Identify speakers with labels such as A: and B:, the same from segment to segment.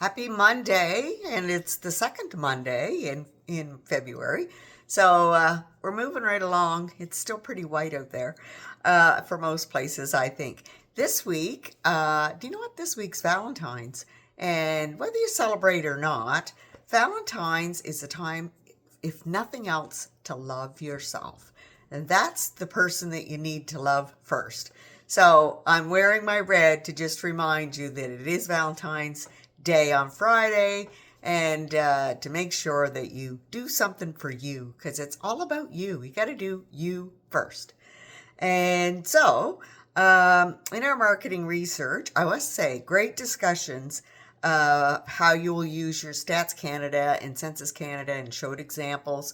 A: Happy Monday, and it's the second Monday in February. So we're moving right along. It's still pretty white out there for most places, I think. This week, do you know what? This week's Valentine's. And whether you celebrate or not, Valentine's is a time, if nothing else, to love yourself. And that's the person that you need to love first. So I'm wearing my red to just remind you that it is Valentine's Day on Friday, and to make sure that you do something for you, because it's all about you. You got to do you first. And so, in our marketing research, I must say, great discussions how you will use your Stats Canada and Census Canada, and showed examples.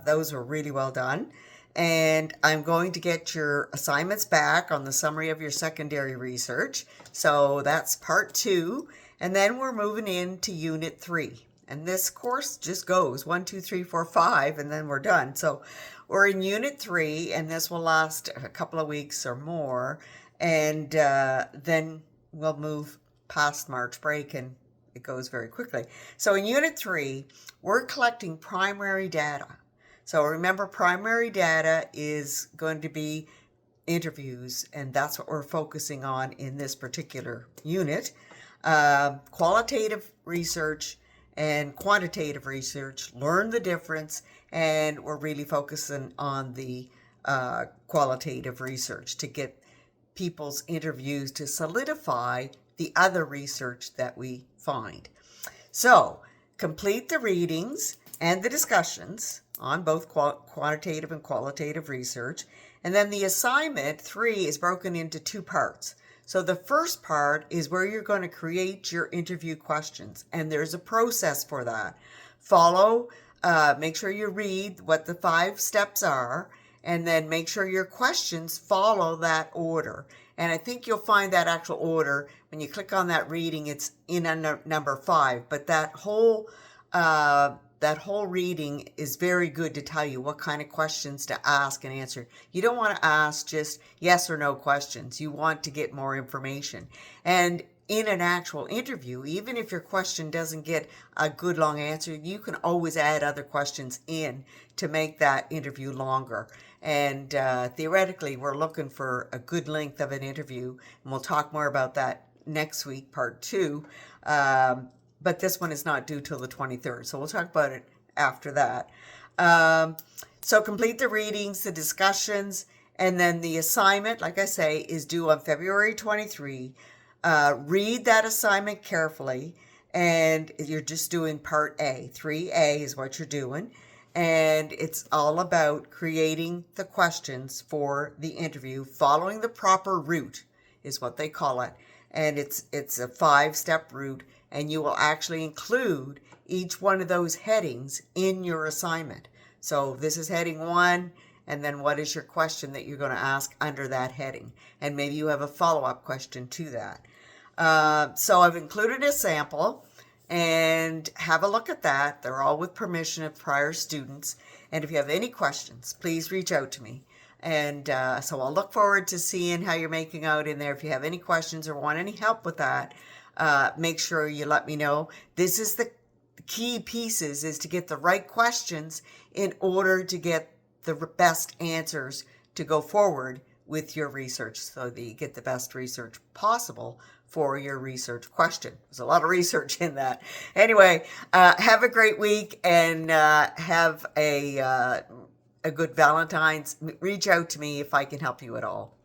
A: Those were really well done. And I'm going to get your assignments back on the summary of your secondary research. So that's part 2. And then we're moving into Unit 3. And this course just goes 1, 2, 3, 4, 5, and then we're done. So we're in Unit 3, and this will last a couple of weeks or more. And then we'll move past March break, and it goes very quickly. So in Unit 3, we're collecting primary data. So remember, primary data is going to be interviews, and that's what we're focusing on in this particular unit. Qualitative research and quantitative research, learn the difference, and we're really focusing on the qualitative research to get people's interviews to solidify the other research that we find. So complete the readings and the discussions on both quantitative and qualitative research. And then the assignment 3 is broken into 2 parts. So the first part is where you're going to create your interview questions, and there's a process for that. Make sure you read what the 5 steps are, and then make sure your questions follow that order. And I think you'll find that actual order when you click on that reading. It's in number 5, but that whole reading is very good to tell you what kind of questions to ask and answer. You don't want to ask just yes or no questions. You want to get more information. And in an actual interview, even if your question doesn't get a good long answer, you can always add other questions in to make that interview longer. And theoretically, we're looking for a good length of an interview, and we'll talk more about that next week, part 2. But this one is not due till the 23rd, so we'll talk about it after that. So complete the readings, the discussions, and then the assignment, like I say, is due on February 23. Read that assignment carefully, and you're just doing part A. 3A is what you're doing, and it's all about creating the questions for the interview, following the proper route is what they call it. And it's a 5-step route, and you will actually include each one of those headings in your assignment. So this is heading 1, and then what is your question that you're going to ask under that heading? And maybe you have a follow-up question to that. So I've included a sample, and have a look at that. They're all with permission of prior students. And if you have any questions, please reach out to me. And so I'll look forward to seeing how you're making out in there. If you have any questions or want any help with that, make sure you let me know. This is the key pieces, is to get the right questions in order to get the best answers to go forward with your research, so that you get the best research possible for your research question. There's a lot of research in that. Anyway, have a great week, and have a good Valentine's. Reach out to me if I can help you at all.